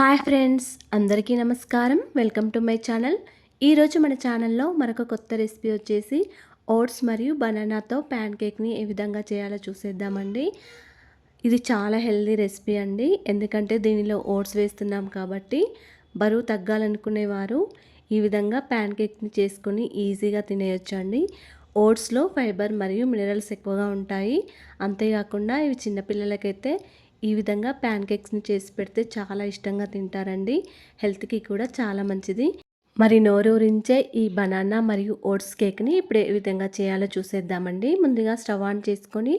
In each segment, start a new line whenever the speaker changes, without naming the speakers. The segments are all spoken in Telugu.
హాయ్ ఫ్రెండ్స్, అందరికీ నమస్కారం. Welcome to my channel. ఈరోజు మన ఛానల్లో మరొక కొత్త రెసిపీ వచ్చేసి ఓట్స్ మరియు బనానాతో ప్యాన్ కేక్ని ఏ విధంగా చేయాలో చూసేద్దామండి. ఇది చాలా హెల్దీ రెసిపీ అండి. ఎందుకంటే దీనిలో ఓట్స్ వేస్తున్నాం కాబట్టి బరువు తగ్గాలనుకునేవారు ఈ విధంగా ప్యాన్ కేక్ని చేసుకొని ఈజీగా తినేయొచ్చండి. ఓట్స్లో ఫైబర్ మరియు మినరల్స్ ఎక్కువగా ఉంటాయి. అంతేకాకుండా ఇవి చిన్నపిల్లలకైతే ఈ విధంగా ప్యాన్ కేక్స్ని చేసి పెడితే చాలా ఇష్టంగా తింటారండి. హెల్త్కి కూడా చాలా మంచిది. మరి నోరూరించే ఈ బనానా మరియు ఓట్స్ కేక్ని ఇప్పుడు ఏ విధంగా చేయాలో చూసేద్దామండి. ముందుగా స్టవ్ ఆన్ చేసుకొని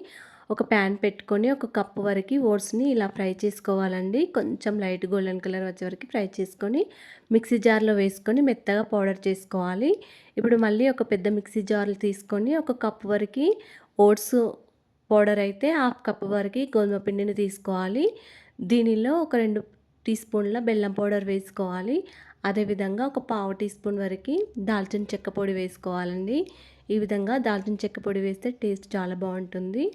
ఒక ప్యాన్ పెట్టుకొని ఒక కప్పు వరకు ఓట్స్ని ఇలా ఫ్రై చేసుకోవాలండి. కొంచెం లైట్ గోల్డెన్ కలర్ వచ్చే వరకు ఫ్రై చేసుకొని మిక్సీ జార్లో వేసుకొని మెత్తగా పౌడర్ చేసుకోవాలి. ఇప్పుడు మళ్ళీ ఒక పెద్ద మిక్సీ జార్లు తీసుకొని ఒక కప్పు వరకు ఓట్స్ పౌడర్ అయితే హాఫ్ కప్ వరకు గోధుమ పిండిని తీసుకోవాలి. దీనిలో ఒక 2 టీ స్పూన్ల బెల్లం పౌడర్ వేసుకోవాలి. అదేవిధంగా ఒక పావు టీ స్పూన్ వరకు దాల్చిన చెక్క పొడి వేసుకోవాలండి. ఈ విధంగా దాల్చిన చెక్క పొడి వేస్తే టేస్ట్ చాలా బాగుంటుంది.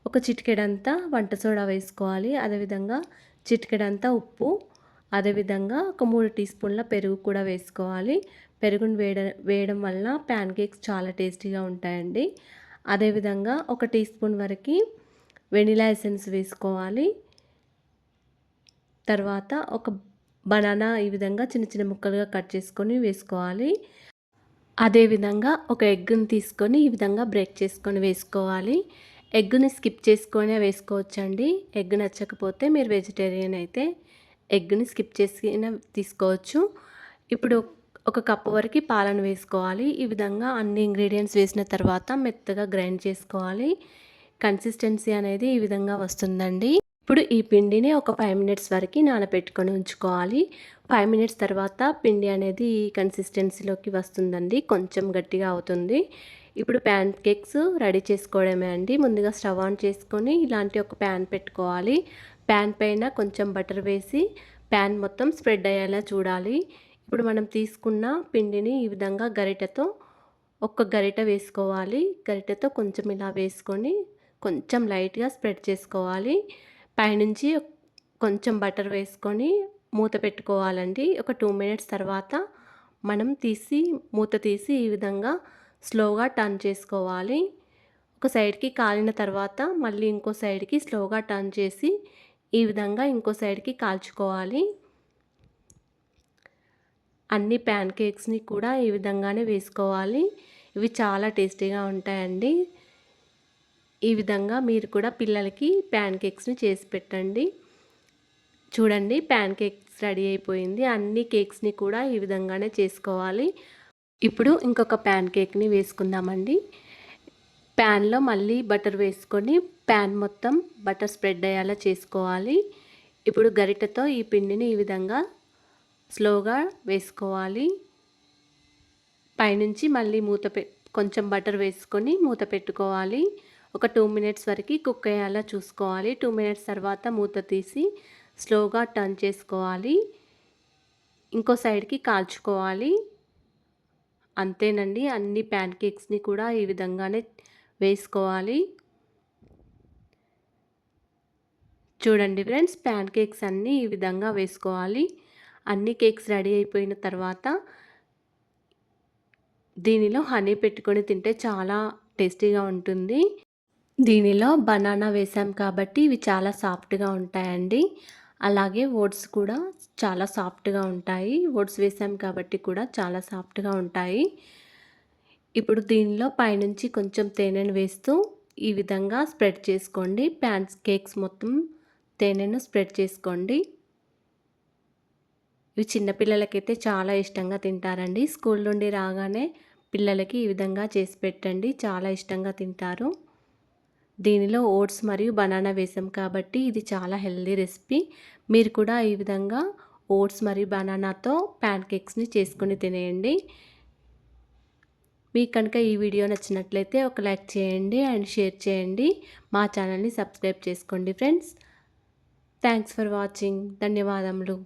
ఒక చిటికెడంతా వంట సోడా వేసుకోవాలి. అదేవిధంగా చిటికెడంతా ఉప్పు, అదేవిధంగా ఒక 3 టీ స్పూన్ల పెరుగు కూడా వేసుకోవాలి. పెరుగును వేయడం వల్ల ప్యాన్ కేక్స్ చాలా టేస్టీగా ఉంటాయండి. అదేవిధంగా ఒక టీ స్పూన్ వరకు వెనిలా ఎసెన్స్ వేసుకోవాలి. తర్వాత ఒక బనానా ఈ విధంగా చిన్న చిన్న ముక్కలుగా కట్ చేసుకొని వేసుకోవాలి. అదేవిధంగా ఒక ఎగ్ని తీసుకొని ఈ విధంగా బ్రేక్ చేసుకొని వేసుకోవాలి. ఎగ్ని స్కిప్ చేసుకొని వేసుకోవచ్చండి. ఎగ్ నచ్చకపోతే మీరు వెజిటేరియన్ అయితే ఎగ్ని స్కిప్ చేసి తీసుకోవచ్చు. ఇప్పుడు ఒక కప్పు వరకు పాలను వేసుకోవాలి. ఈ విధంగా అన్ని ఇంగ్రీడియంట్స్ వేసిన తర్వాత మెత్తగా గ్రైండ్ చేసుకోవాలి. కన్సిస్టెన్సీ అనేది ఈ విధంగా వస్తుందండి. ఇప్పుడు ఈ పిండిని ఒక 5 మినిట్స్ వరకు నానబెట్టుకొని ఉంచుకోవాలి. 5 మినిట్స్ తర్వాత పిండి అనేది ఈ కన్సిస్టెన్సీలోకి వస్తుందండి. కొంచెం గట్టిగా అవుతుంది. ఇప్పుడు ప్యాన్ కేక్స్ రెడీ చేసుకోవడమే అండి. ముందుగా స్టవ్ ఆన్ చేసుకొని ఇలాంటి ఒక ప్యాన్ పెట్టుకోవాలి. ప్యాన్ పైన కొంచెం బటర్ వేసి ప్యాన్ మొత్తం స్ప్రెడ్ అయ్యేలా చూడాలి. ఇప్పుడు మనం తీసుకున్న పిండిని ఈ విధంగా గరిటెతో ఒక్క గరిటె వేసుకోవాలి. గరిటెతో కొంచెం ఇలా వేసుకొని కొంచెం లైట్గా స్ప్రెడ్ చేసుకోవాలి. పైనుంచి కొంచెం బటర్ వేసుకొని మూత పెట్టుకోవాలండి. ఒక 2 మినిట్స్ తర్వాత మనం మూత తీసి ఈ విధంగా స్లోగా టర్న్ చేసుకోవాలి. ఒక సైడ్కి కాలిన తర్వాత మళ్ళీ ఇంకో సైడ్కి స్లోగా టర్న్ చేసి ఈ విధంగా ఇంకో సైడ్కి కాల్చుకోవాలి. అన్ని ప్యాన్ కేక్స్ని కూడా ఈ విధంగానే వేసుకోవాలి. ఇవి చాలా టేస్టీగా ఉంటాయండి. ఈ విధంగా మీరు కూడా పిల్లలకి ప్యాన్ కేక్స్ని చేసి పెట్టండి. చూడండి, ప్యాన్ కేక్స్ రెడీ అయిపోయింది. అన్ని కేక్స్ని కూడా ఈ విధంగానే చేసుకోవాలి. ఇప్పుడు ఇంకొక ప్యాన్ కేక్ని వేసుకుందామండి. ప్యాన్లో మళ్ళీ బటర్ వేసుకొని ప్యాన్ మొత్తం బటర్ స్ప్రెడ్ అయ్యేలా చేసుకోవాలి. ఇప్పుడు గరిటెతో ఈ పిండిని ఈ విధంగా స్లోగా వేసుకోవాలి. పైనుంచి మళ్ళీ కొంచెం బటర్ వేసుకొని మూత పెట్టుకోవాలి. ఒక 2 మినిట్స్ వరకు కుక్ అయ్యేలా చూసుకోవాలి. 2 మినిట్స్ తర్వాత మూత తీసి స్లోగా టర్న్ చేసుకోవాలి. ఇంకో సైడ్కి కాల్చుకోవాలి. అంతేనండి, అన్ని ప్యాన్ కేక్స్ని కూడా ఈ విధంగానే వేసుకోవాలి. చూడండి ఫ్రెండ్స్, ప్యాన్ కేక్స్ అన్నీ ఈ విధంగా వేసుకోవాలి. అన్ని కేక్స్ రెడీ అయిపోయిన తర్వాత దీనిలో హనీ పెట్టుకొని తింటే చాలా టేస్టీగా ఉంటుంది. దీనిలో బనానా వేసాం కాబట్టి ఇవి చాలా సాఫ్ట్గా ఉంటాయండి. అలాగే ఓట్స్ కూడా చాలా సాఫ్ట్గా ఉంటాయి. ఓట్స్ వేసాం కాబట్టి కూడా చాలా సాఫ్ట్గా ఉంటాయి. ఇప్పుడు దీనిలో పైనుంచి కొంచెం తేనెను వేస్తూ ఈ విధంగా స్ప్రెడ్ చేసుకోండి. ప్యాన్ కేక్స్ మొత్తం తేనెను స్ప్రెడ్ చేసుకోండి. ఇవి చిన్నపిల్లలకైతే చాలా ఇష్టంగా తింటారండి. స్కూల్ నుండి రాగానే పిల్లలకి ఈ విధంగా చేసి పెట్టండి, చాలా ఇష్టంగా తింటారు. దీనిలో ఓట్స్ మరియు బనానా వేసాం కాబట్టి ఇది చాలా హెల్దీ రెసిపీ. మీరు కూడా ఈ విధంగా ఓట్స్ మరియు బనానాతో ప్యాన్ కేక్స్ని చేసుకొని తినేయండి. మీకు కనుక ఈ వీడియో నచ్చినట్లయితే ఒక లైక్ చేయండి అండ్ షేర్ చేయండి. మా ఛానల్ని సబ్స్క్రైబ్ చేసుకోండి ఫ్రెండ్స్. Thanks for watching. ధన్యవాదములు.